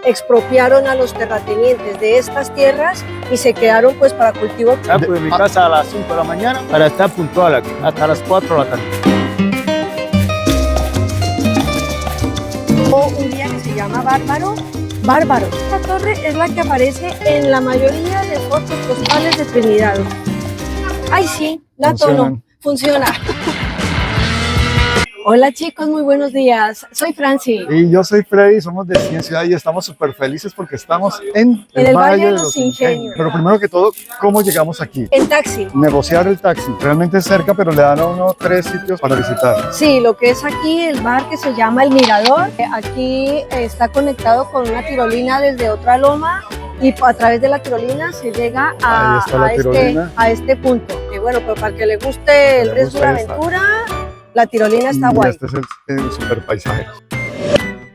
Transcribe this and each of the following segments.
expropiaron a los terratenientes de estas tierras y se quedaron pues para cultivo. Salgo de mi casa a las 5 de la mañana para estar puntual aquí, hasta las 4 de la tarde. Un día que se llama Bárbaro. Esta torre es la que aparece en la mayoría de fotos postales de Trinidad. Ay, sí, la tono, funciona. Hola chicos, muy buenos días. Soy Franci. Y yo soy Freddy, somos de Ciencia y estamos súper felices porque estamos en el Valle de los Ingenios. Pero primero que todo, ¿cómo llegamos aquí? En taxi. Negociar el taxi. Realmente es cerca, pero le dan a uno 3 sitios para visitar. Sí, lo que es aquí el bar que se llama El Mirador. Aquí está conectado con una tirolina desde otra loma y a través de la tirolina se llega a este punto. Y bueno, pues para que le guste el riesgo de la aventura, la tirolina está guay. Este es el super paisaje.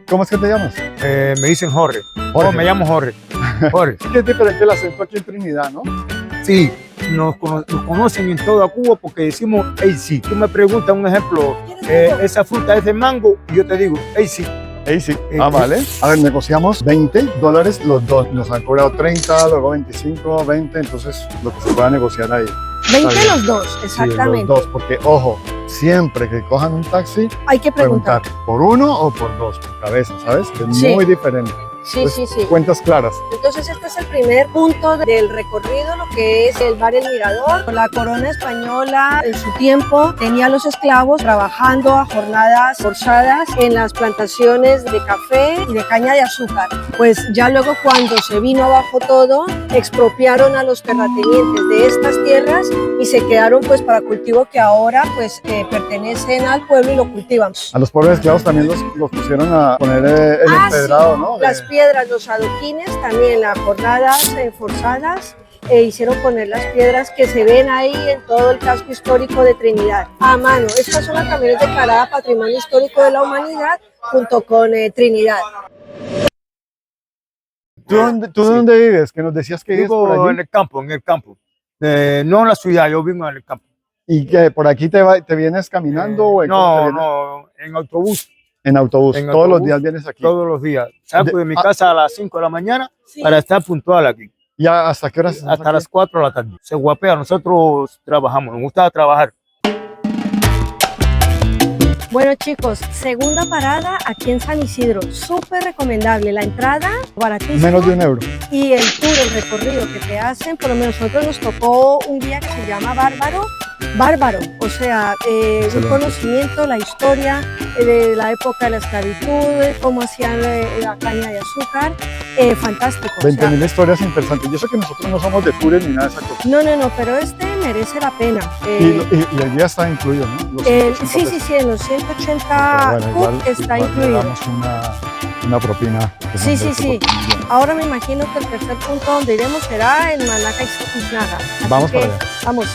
¿Cómo es que te llamas? Me dicen Jorge. Jorge. Oh, me llamo Jorge. Jorge. ¿Qué es diferente el acento aquí en Trinidad, no? Sí, nos conocen en toda Cuba porque decimos, hey, sí. Tú me preguntas un ejemplo, esa fruta es de mango, y yo te digo, hey, sí. Hey, sí. Vale. A ver, negociamos $20 los dos. Nos han cobrado 30, luego 25, 20, entonces lo que se pueda negociar ahí. 20 los dos, exactamente. Sí, los dos, porque ojo, siempre que cojan un taxi, hay que preguntar por uno o por dos, por cabeza, ¿sabes? Que es muy diferente. Sí, pues, sí. Cuentas claras. Entonces este es el primer punto del recorrido, lo que es el bar El Mirador. La corona española en su tiempo tenía a los esclavos trabajando a jornadas forzadas en las plantaciones de café y de caña de azúcar. Pues ya luego cuando se vino abajo todo, expropiaron a los terratenientes de estas tierras y se quedaron pues para cultivo que ahora pues pertenecen al pueblo y lo cultivan. A los pobres esclavos también los pusieron a poner el empedrado, sí, ¿no? Las piedras, los adoquines, también las jornadas forzadas hicieron poner las piedras que se ven ahí en todo el casco histórico de Trinidad a mano. Esta zona también es declarada Patrimonio Histórico de la Humanidad junto con Trinidad. ¿Tú dónde vives? Que nos decías que vives por allí. En el campo, no en la ciudad, yo vivo en el campo. ¿Y que por aquí te vienes caminando? O no, en autobús. En autobús, todos los días vienes aquí. Todos los días. Salgo de mi casa a las 5 de la mañana para estar puntual aquí. ¿Y hasta qué horas? Hasta las 4 de la tarde. Se guapea, nosotros trabajamos, nos gusta trabajar. Bueno chicos, segunda parada aquí en San Isidro, súper recomendable, la entrada baratísima. Menos de €1. Y el tour, el recorrido que te hacen, por lo menos nosotros nos tocó un día que se llama Bárbaro, o sea, un conocimiento, la historia de la época de la esclavitud, cómo hacían la caña de azúcar, fantástico. 20.000 historias interesantes. Yo sé que nosotros no somos de tours ni nada de esa cosa. No, pero este merece la pena. Y el guía está incluido, ¿no? Sí, en los 180 está incluido. Le damos una propina. Sí. Ahora me imagino que el tercer punto donde iremos será en Manaca Iznaga. Vamos para allá. Vamos.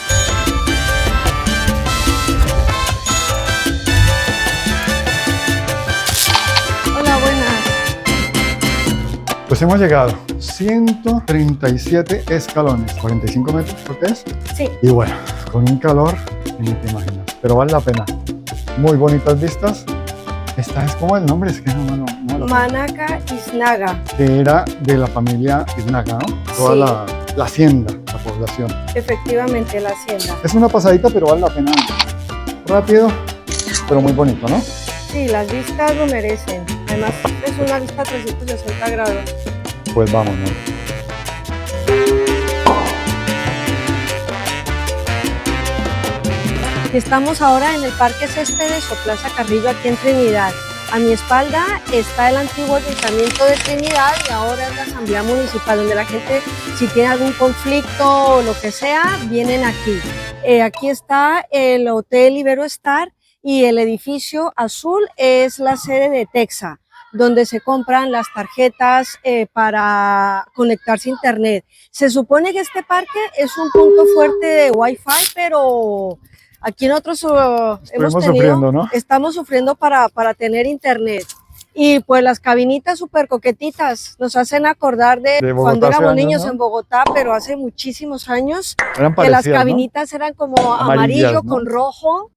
Hola, buenas. Pues hemos llegado. 137 escalones, 45 metros, ¿por qué es? Sí. Y bueno, con un calor que ni te imaginas, pero vale la pena. Muy bonitas vistas. Esta es como el nombre, es que no Manaca Iznaga. Que era de la familia Iznaga, ¿no? Toda la hacienda, la población. Efectivamente, la hacienda. Es una pasadita, pero vale la pena. Rápido, pero muy bonito, ¿no? Sí, las vistas lo merecen. Además, es una vista 360 grados. Pues vamos, ¿no? Estamos ahora en el Parque Céspedes o Plaza Carrillo aquí en Trinidad. A mi espalda está el antiguo Ayuntamiento de Trinidad y ahora es la Asamblea Municipal, donde la gente, si tiene algún conflicto o lo que sea, vienen aquí. Aquí está el Hotel Iberoestar y el edificio azul es la sede de Texa, donde se compran las tarjetas para conectarse a internet. Se supone que este parque es un punto fuerte de Wi-Fi, pero aquí nosotros estamos sufriendo para tener internet. Y pues las cabinitas súper coquetitas nos hacen acordar de cuando éramos niños, ¿no? En Bogotá, pero hace muchísimos años, que las cabinitas, ¿no? Eran como amarillo, ¿no? Con rojo.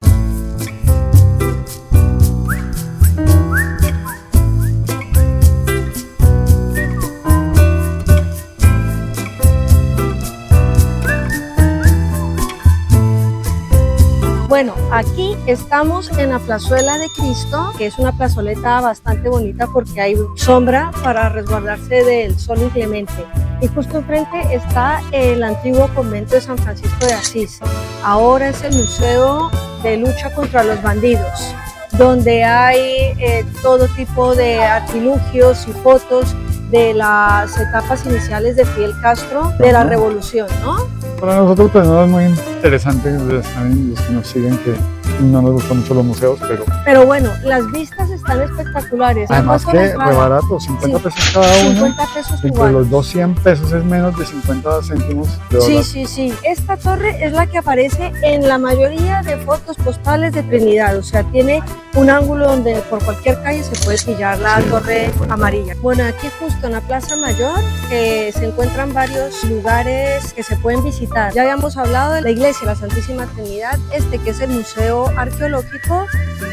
Bueno, aquí estamos en la Plazuela de Cristo, que es una plazoleta bastante bonita porque hay sombra para resguardarse del sol inclemente. Y justo enfrente está el antiguo convento de San Francisco de Asís. Ahora es el Museo de Lucha contra los Bandidos, donde hay todo tipo de artilugios y fotos de las etapas iniciales de Fidel Castro, de la revolución, ¿no? Para nosotros pues no es muy interesante, saben los que nos siguen que no nos gustan mucho los museos, Pero bueno, las vistas están espectaculares. además que re barato, 50 pesos cada uno. 50 pesos Entre cubanos. los 200 pesos es menos de 50 céntimos de dólar. Sí. Esta torre es la que aparece en la mayoría de fotos postales de Trinidad. O sea, tiene un ángulo donde por cualquier calle se puede pillar la torre amarilla. Bueno, aquí justo en la Plaza Mayor se encuentran varios lugares que se pueden visitar. Ya habíamos hablado de la iglesia, la Santísima Trinidad, que es el Museo Arqueológico,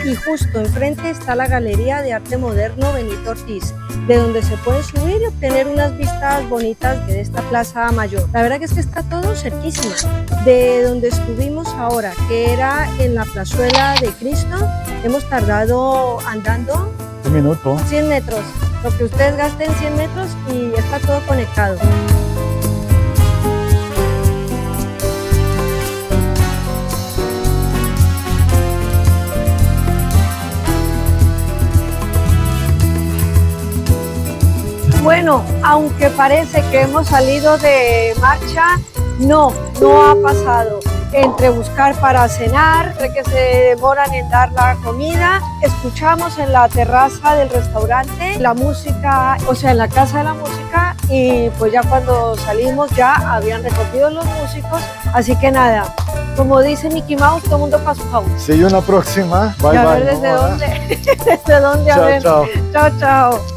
y justo enfrente está la Galería de Arte Moderno Benito Ortiz, de donde se puede subir y obtener unas vistas bonitas de esta Plaza Mayor. La verdad que es que está todo cerquísima de donde estuvimos ahora, que era en la Plazuela de Cristo. Hemos tardado andando Un minuto. 100 metros, lo que ustedes gasten 100 metros y está todo conectado. Bueno, aunque parece que hemos salido de marcha, no ha pasado. Entre buscar para cenar, entre que se demoran en dar la comida, escuchamos en la terraza del restaurante la música, o sea, en la casa de la música, y pues ya cuando salimos ya habían recogido los músicos, así que nada, como dice Mickey Mouse, todo el mundo para su house. See you en la próxima. Bye, Y a bye. ver desde ¿no? dónde, desde dónde, a Chao, ver. chao. Chao.